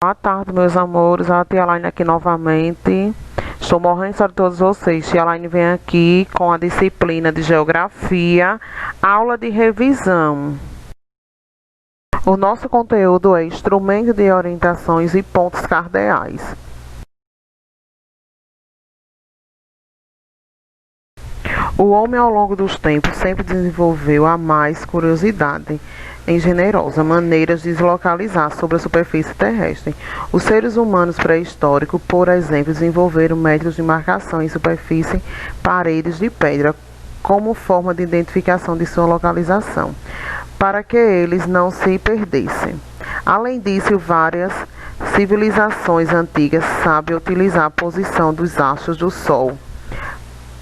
Boa tarde, meus amores. A tia Elaine aqui novamente. Estou morrendo de saudade de todos vocês. Tia Elaine vem aqui com a disciplina de Geografia, aula de revisão. O nosso conteúdo é instrumento de orientações e pontos cardeais. O homem, ao longo dos tempos, sempre desenvolveu a mais curiosidade em generosa maneiras de se localizar sobre a superfície terrestre. Os seres humanos pré-históricos, por exemplo, desenvolveram métodos de marcação em superfície, paredes de pedra, como forma de identificação de sua localização, para que eles não se perdessem. Além disso, várias civilizações antigas sabem utilizar a posição dos astros do Sol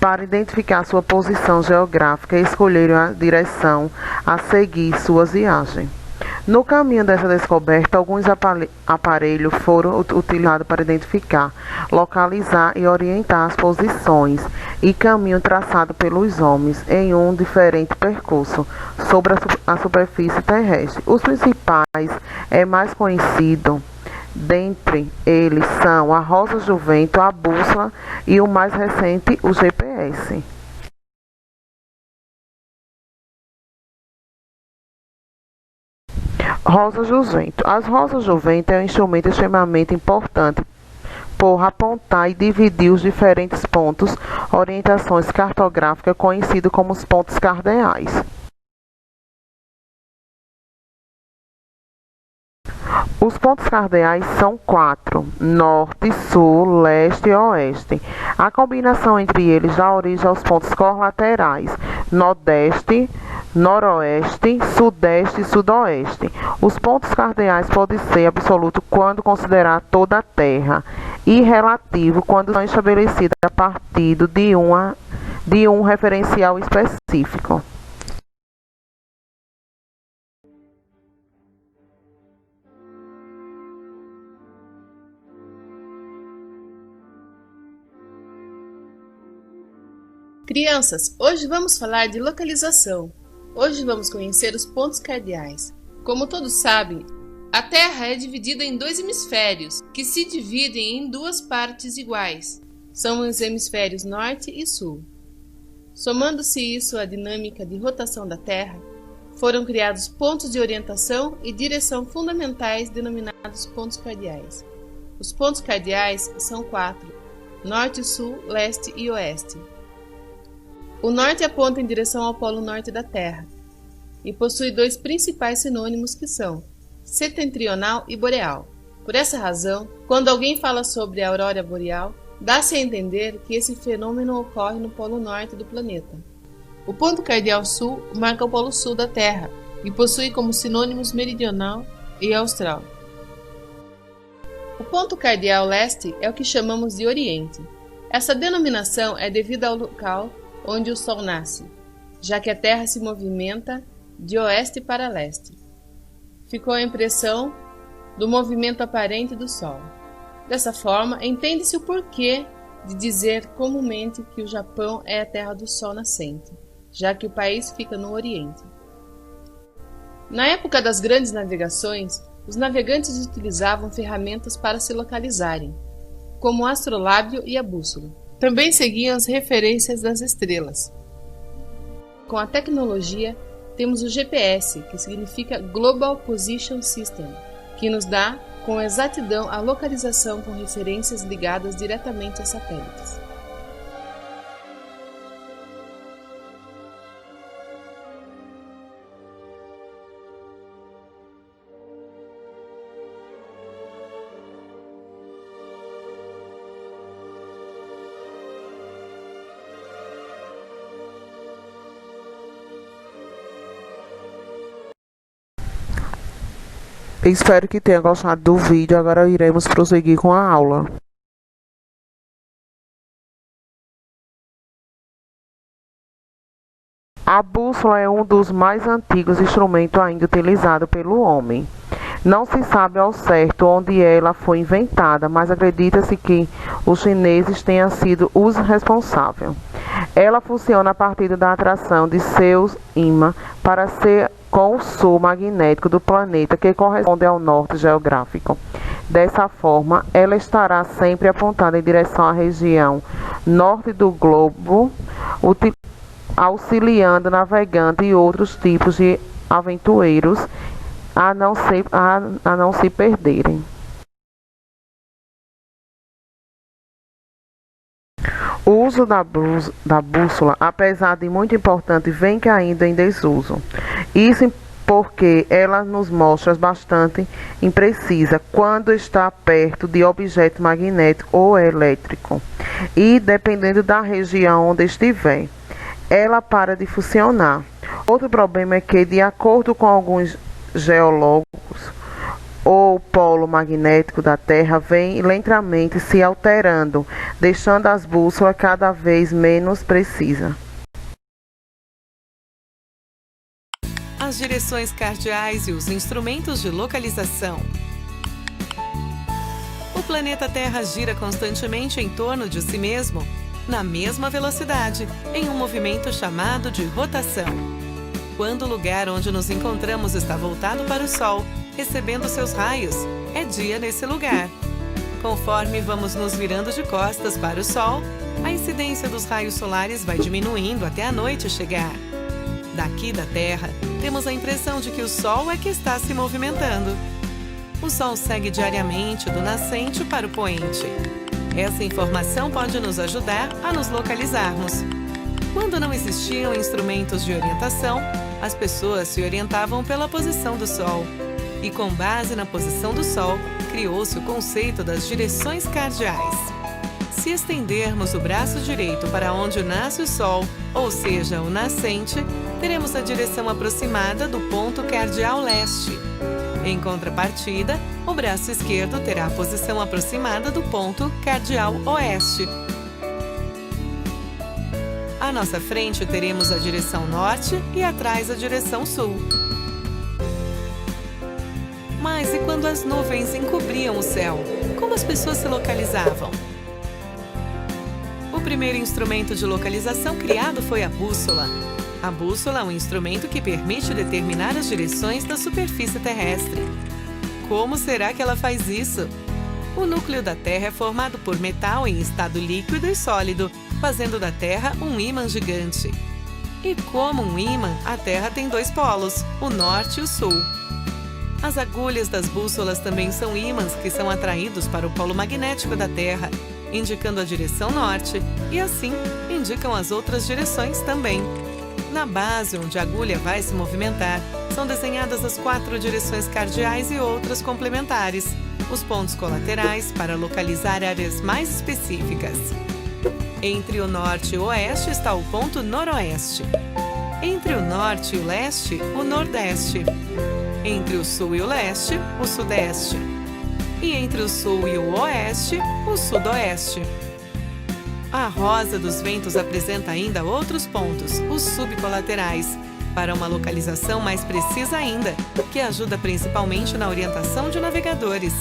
para identificar sua posição geográfica e escolher a direção a seguir suas viagens. No caminho dessa descoberta, alguns aparelhos foram utilizados para identificar, localizar e orientar as posições e caminho traçado pelos homens em um diferente percurso sobre a superfície terrestre. Os principais mais conhecidos dentre eles são a rosa juvento, a bússola e o mais recente, o GPS. Rosa juvento. As rosas juvento é um instrumento extremamente importante por apontar e dividir os diferentes pontos, orientações cartográficas conhecidos como os pontos cardeais. Os pontos cardeais são 4: norte, sul, leste e oeste. A combinação entre eles dá origem aos pontos colaterais: nordeste, noroeste, sudeste e sudoeste. Os pontos cardeais podem ser absolutos quando considerar toda a Terra e relativo quando são estabelecidos a partir de um referencial específico. Crianças, hoje vamos falar de localização. Hoje vamos conhecer os pontos cardeais. Como todos sabem, a Terra é dividida em dois hemisférios, que se dividem em duas partes iguais. São os hemisférios norte e sul. Somando-se isso à dinâmica de rotação da Terra, foram criados pontos de orientação e direção fundamentais denominados pontos cardeais. Os pontos cardeais são 4: norte, sul, leste e oeste. O norte aponta em direção ao polo norte da Terra e possui dois principais sinônimos que são setentrional e boreal. Por essa razão, quando alguém fala sobre a aurora boreal, dá-se a entender que esse fenômeno ocorre no polo norte do planeta. O ponto cardeal sul marca o polo sul da Terra e possui como sinônimos meridional e austral. O ponto cardeal leste é o que chamamos de oriente. Essa denominação é devida ao local onde o Sol nasce, já que a Terra se movimenta de oeste para leste. Ficou a impressão do movimento aparente do Sol. Dessa forma, entende-se o porquê de dizer comumente que o Japão é a terra do Sol nascente, já que o país fica no Oriente. Na época das grandes navegações, os navegantes utilizavam ferramentas para se localizarem, como o astrolábio e a bússola. Também seguiam as referências das estrelas. Com a tecnologia, temos o GPS, que significa Global Position System, que nos dá com exatidão a localização com referências ligadas diretamente a satélites. Espero que tenha gostado do vídeo. Agora iremos prosseguir com a aula. A bússola é um dos mais antigos instrumentos ainda utilizados pelo homem. Não se sabe ao certo onde ela foi inventada, mas acredita-se que os chineses tenham sido os responsáveis. Ela funciona a partir da atração de seus ímãs para ser com o sul magnético do planeta, que corresponde ao norte geográfico. Dessa forma, ela estará sempre apontada em direção à região norte do globo, auxiliando navegantes e outros tipos de aventureiros a não se perderem. O uso da bússola, apesar de muito importante, vem caindo em desuso. Isso porque ela nos mostra bastante imprecisa quando está perto de objeto magnético ou elétrico e dependendo da região onde estiver, ela para de funcionar. Outro problema é que, de acordo com alguns geólogos, o polo magnético da Terra vem lentamente se alterando, deixando as bússolas cada vez menos precisas. As direções cardeais e os instrumentos de localização. O planeta Terra gira constantemente em torno de si mesmo, na mesma velocidade, em um movimento chamado de rotação. Quando o lugar onde nos encontramos está voltado para o Sol, recebendo seus raios, é dia nesse lugar. Conforme vamos nos virando de costas para o Sol, a incidência dos raios solares vai diminuindo até a noite chegar. Daqui da Terra, temos a impressão de que o Sol é que está se movimentando. O Sol segue diariamente do nascente para o poente. Essa informação pode nos ajudar a nos localizarmos. Quando não existiam instrumentos de orientação, as pessoas se orientavam pela posição do Sol. E com base na posição do Sol, criou-se o conceito das direções cardeais. Se estendermos o braço direito para onde nasce o Sol, ou seja, o nascente, teremos a direção aproximada do ponto cardeal leste. Em contrapartida, o braço esquerdo terá a posição aproximada do ponto cardeal oeste. À nossa frente teremos a direção norte e atrás a direção sul. Mas e quando as nuvens encobriam o céu? Como as pessoas se localizavam? O primeiro instrumento de localização criado foi a bússola. A bússola é um instrumento que permite determinar as direções da superfície terrestre. Como será que ela faz isso? O núcleo da Terra é formado por metal em estado líquido e sólido, fazendo da Terra um ímã gigante. E como um ímã, a Terra tem dois polos, o norte e o sul. As agulhas das bússolas também são ímãs que são atraídos para o polo magnético da Terra, indicando a direção norte, e assim indicam as outras direções também. Na base onde a agulha vai se movimentar, são desenhadas as 4 direções cardeais e outras complementares, os pontos colaterais para localizar áreas mais específicas. Entre o norte e o oeste está o ponto noroeste. Entre o norte e o leste, o nordeste. Entre o sul e o leste, o sudeste. E entre o sul e o oeste, o sudoeste. A rosa dos ventos apresenta ainda outros pontos, os subcolaterais, para uma localização mais precisa ainda, que ajuda principalmente na orientação de navegadores.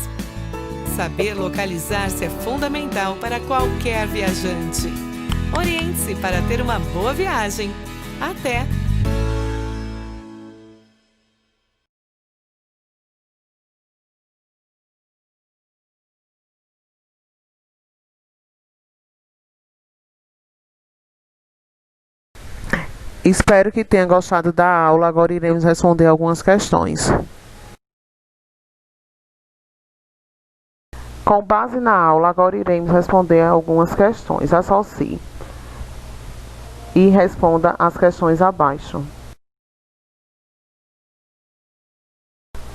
Saber localizar-se é fundamental para qualquer viajante. Oriente-se para ter uma boa viagem. Até! Espero que tenha gostado da aula. Agora iremos responder algumas questões. Com base na aula, agora iremos responder algumas questões. Associe e responda as questões abaixo.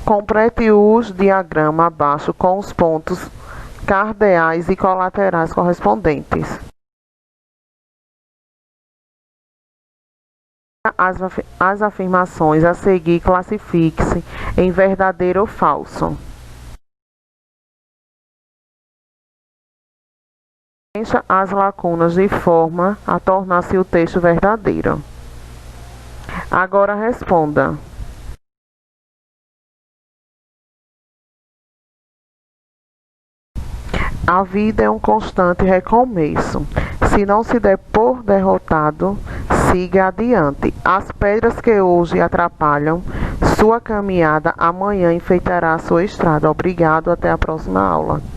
Complete os diagramas abaixo com os pontos cardeais e colaterais correspondentes. As afirmações a seguir classifique-se em verdadeiro ou falso. Preencha as lacunas de forma a tornar-se o texto verdadeiro. Agora responda. A vida é um constante recomeço. Se não se der por derrotado, siga adiante. As pedras que hoje atrapalham Sua caminhada amanhã enfeitará a sua estrada. Obrigado, até a próxima aula.